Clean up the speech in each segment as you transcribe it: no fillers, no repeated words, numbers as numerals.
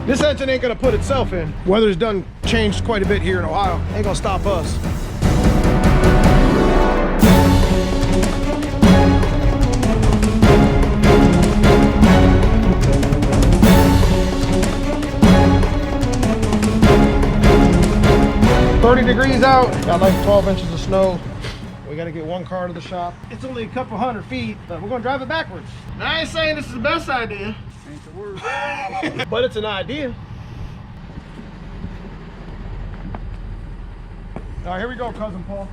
This engine ain't gonna put itself in. Weather's done changed quite a bit here in Ohio. Ain't gonna stop us. Degrees out, got like 12 inches of snow. We gotta get one car to the shop. It's only a couple 100 feet, but we're gonna drive it backwards. Now, I ain't saying this is the best idea. Ain't the worst. But it's an idea. All right, here we go, cousin Paul.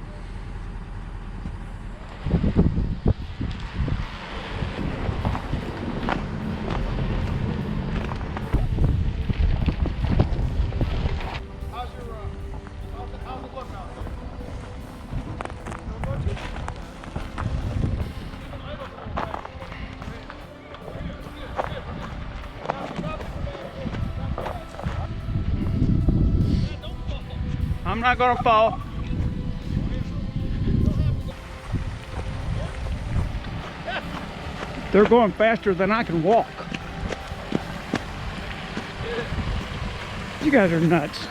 I'm not gonna fall. They're going faster than I can walk. You guys are nuts.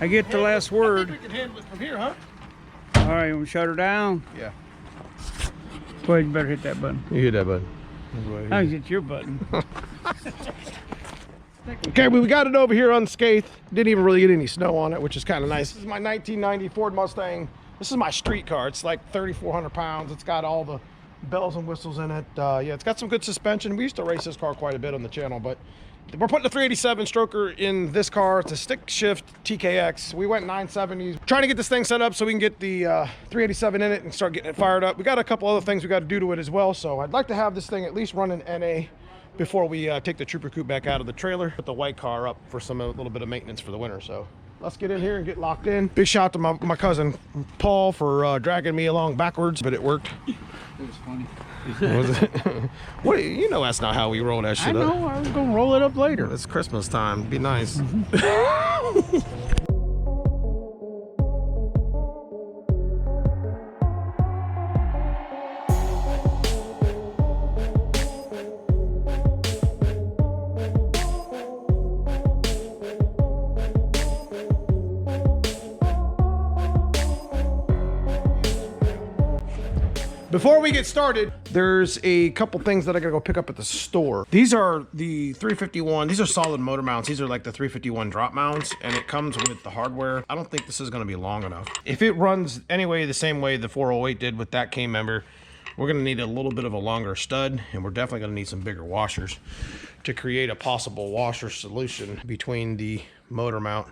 I get the last word. I think we can handle it from here, huh? All right, we'll shut her down. Yeah. Go ahead, you better hit that button. You hit that button. I can hit your button. Okay, we got it over here unscathed. Didn't even really get any snow on it, which is kind of nice. This is my 1990 Ford Mustang. This is my street car. It's like 3,400 pounds. It's got all the bells and whistles in it. Yeah, it's got some good suspension. We used to race this car quite a bit on the channel, but we're putting a 387 stroker in this car. It's a stick shift TKX. We went 970s. Trying to get this thing set up so we can get the 387 in it and start getting it fired up. We got a couple other things we got to do to it as well. So I'd like to have this thing at least running NA before we take the Trooper Coupe back out of the trailer. Put the white car up for a little bit of maintenance for the winter. So let's get in here and get locked in. Big shout to my cousin Paul for dragging me along backwards, but it worked. It was funny. Was it? What, you know that's not how we roll that shit up. I know, I was gonna roll it up later. It's Christmas time. Be nice. Before we get started, there's a couple things that I gotta go pick up at the store. These are the 351. These are solid motor mounts. These are like the 351 drop mounts, and it comes with the hardware. I don't think this is gonna be long enough. If it runs anyway the same way the 408 did with that K member, we're gonna need a little bit of a longer stud, and we're definitely gonna need some bigger washers to create a possible washer solution between the motor mount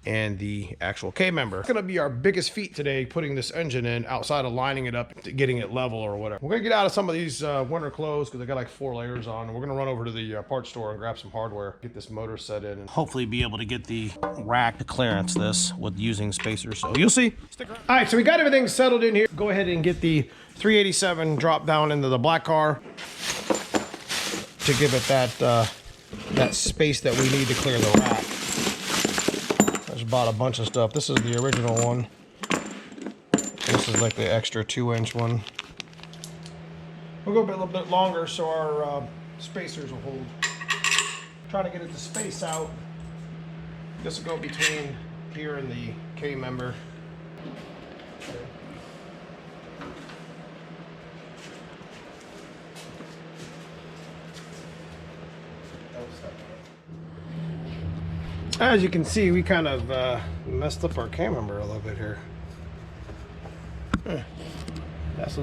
and the actual K member. It's gonna be our biggest feat today, putting this engine in outside of lining it up, getting it level or whatever. We're gonna get out of some of these winter clothes because they got like 4 layers on, and we're gonna run over to the parts store and grab some hardware, get this motor set in, and hopefully be able to get the rack to clearance this with using spacers. So you'll see. Stick around. All right, so we got everything settled in here. Go ahead and get the 387 drop down into the black car to give it that space that we need to clear the rack. Bought a bunch of stuff. This is the original one. This is like the extra 2-inch one. We'll go a little bit longer so our spacers will hold. Trying to get it to space out. This will go between here and the K member. As you can see, we kind of messed up our K member a little bit here. That's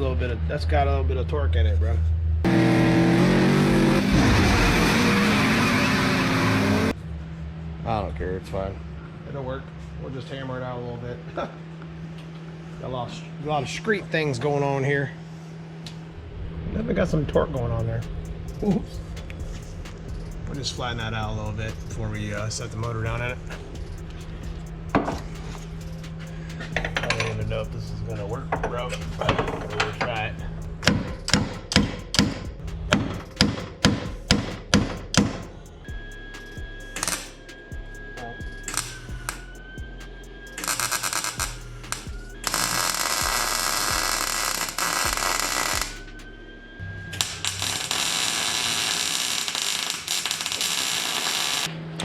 got a little bit of torque in it, bro. I don't care, it's fine. It'll work. We'll just hammer it out a little bit. Got a lot of street things going on here. Definitely got some torque going on there. Oops. We'll just flatten that out a little bit before we set the motor down in it. I don't even know if this is gonna work, bro. We'll try it.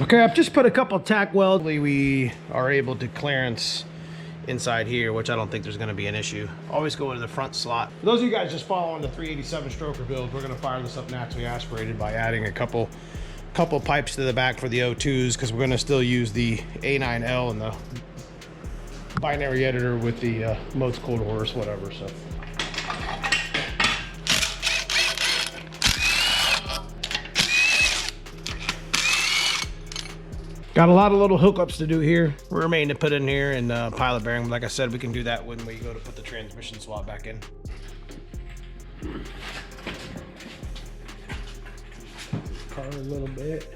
Okay, I've just put a couple tack welds. We are able to clearance inside here, which I don't think there's going to be an issue. Always go into the front slot. For those of you guys just following the 387 stroker build, we're going to fire this up naturally aspirated by adding a couple pipes to the back for the O2s, because we're going to still use the A9L and the binary editor with the Modes Cold Horse, whatever. So got a lot of little hookups to do here. Remain to put in here, and pilot bearing. Like I said, we can do that when we go to put the transmission swap back in. Car a little bit.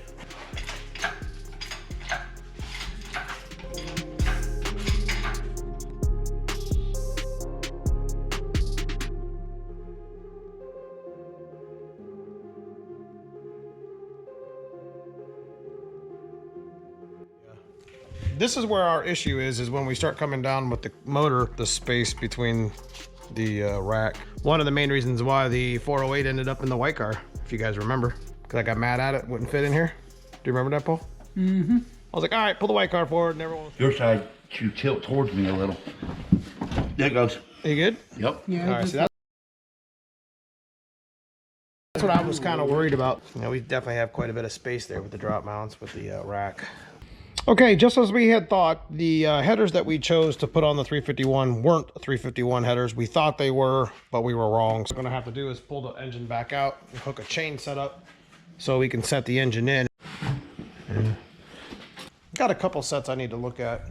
This is where our issue is when we start coming down with the motor, the space between the rack. One of the main reasons why the 408 ended up in the white car, if you guys remember, because I got mad at it, wouldn't fit in here. Do you remember that, Paul? Mm-hmm. I was like, all right, pull the white car forward, and everyone. Your side should tilt towards me a little. There it goes. Are you good? Yep. Yeah. All right, so that's what I was kind of worried about. You know, we definitely have quite a bit of space there with the drop mounts with the rack. Okay, just as we had thought, the headers that we chose to put on the 351 weren't 351 headers. We thought they were, but we were wrong. So what we're gonna have to do is pull the engine back out and hook a chain setup so we can set the engine in. And got a couple sets I need to look at.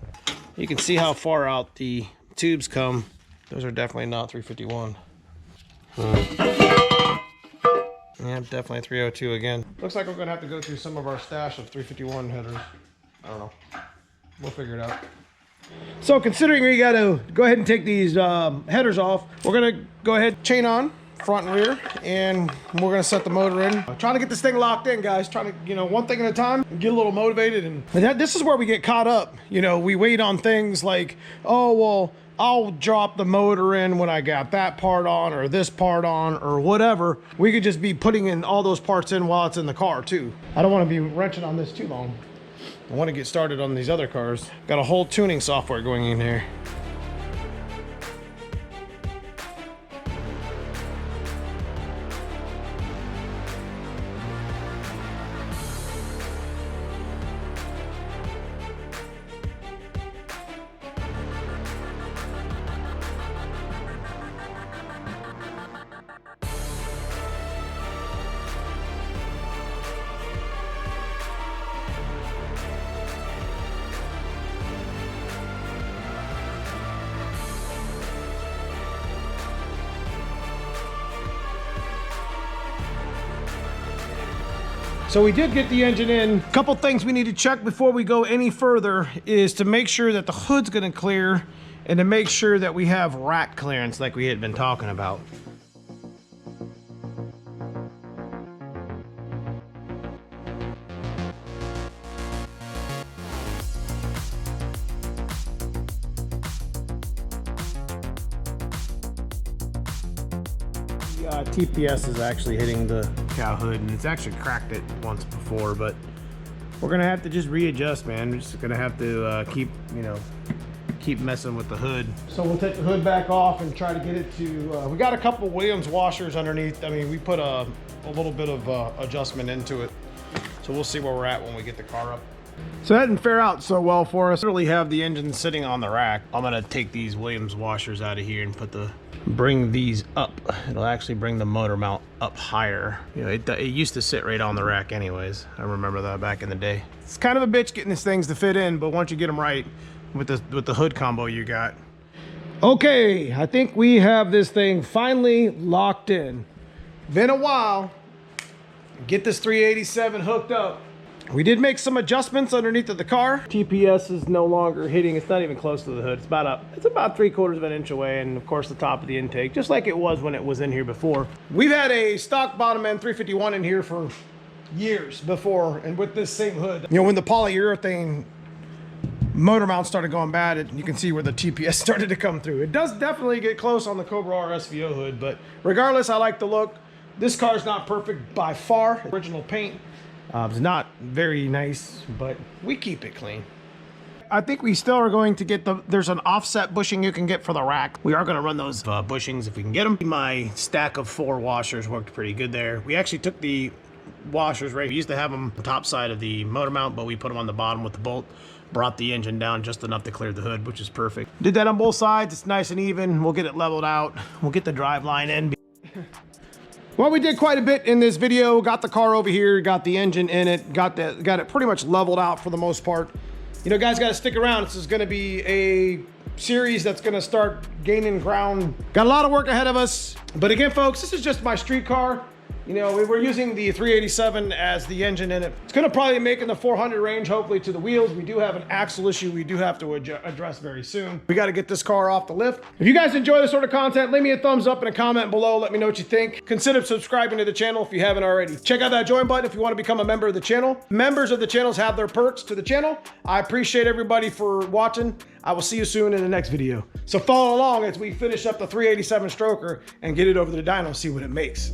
You can see how far out the tubes come. Those are definitely not 351. Yeah, definitely 302 again. Looks like we're gonna have to go through some of our stash of 351 headers. I don't know. We'll figure it out. So considering we got to go ahead and take these headers off, we're going to go ahead, chain on, front and rear, and we're going to set the motor in. Trying to get this thing locked in, guys. Trying to, you know, one thing at a time, get a little motivated. And this is where we get caught up. You know, we wait on things like, oh, well, I'll drop the motor in when I got that part on or this part on or whatever. We could just be putting in all those parts in while it's in the car too. I don't want to be wrenching on this too long. I want to get started on these other cars. Got a whole tuning software going in here. So we did get the engine in. A couple things we need to check before we go any further is to make sure that the hood's gonna clear and to make sure that we have rack clearance like we had been talking about. TPS is actually hitting the cow hood, and it's actually cracked it once before, but we're gonna have to just readjust, man. We're just gonna have to keep messing with the hood. So we'll take the hood back off and try to get it to, we got a couple Williams washers underneath. I mean, we put a little bit of adjustment into it. So we'll see where we're at when we get the car up. So that didn't fare out so well for us. Really have the engine sitting on the rack. I'm gonna take these Williams washers out of here and bring these up. It'll actually bring the motor mount up higher. You know, it used to sit right on the rack anyways. I remember that back in the day. It's kind of a bitch getting these things to fit in, but once you get them right with the hood combo you got. Okay, I think we have this thing finally locked in. Been a while. Get this 387 hooked up. We did make some adjustments underneath of the car. TPS is no longer hitting, it's not even close to the hood. It's about 3/4 of an inch away, and of course the top of the intake, just like it was when it was in here before. We've had a stock bottom end 351 in here for years before, and with this same hood. You know, when the polyurethane motor mount started going bad, you can see where the TPS started to come through. It does definitely get close on the Cobra R SVO hood, but regardless, I like the look. This car's not perfect by far. Original paint. It's not very nice, but we keep it clean. I think we still are going to get there's an offset bushing you can get for the rack. We are going to run those bushings if we can get them. My stack of 4 washers worked pretty good there. We actually took the washers, right? We used to have them on the top side of the motor mount, but we put them on the bottom with the bolt. Brought the engine down just enough to clear the hood, which is perfect. Did that on both sides. It's nice and even. We'll get it leveled out. We'll get the drive line in. Well, we did quite a bit in this video. Got the car over here, got the engine in it, got it pretty much leveled out for the most part. You know, guys, got to stick around. This is going to be a series that's going to start gaining ground. Got a lot of work ahead of us. But again, folks, this is just my street car. You know, we're using the 387 as the engine in it. It's going to probably make in the 400 range, hopefully, to the wheels. We do have an axle issue we do have to address very soon. We got to get this car off the lift. If you guys enjoy this sort of content, leave me a thumbs up and a comment below. Let me know what you think. Consider subscribing to the channel if you haven't already. Check out that join button if you want to become a member of the channel. Members of the channels have their perks to the channel. I appreciate everybody for watching. I will see you soon in the next video. So follow along as we finish up the 387 stroker and get it over to the dyno, see what it makes.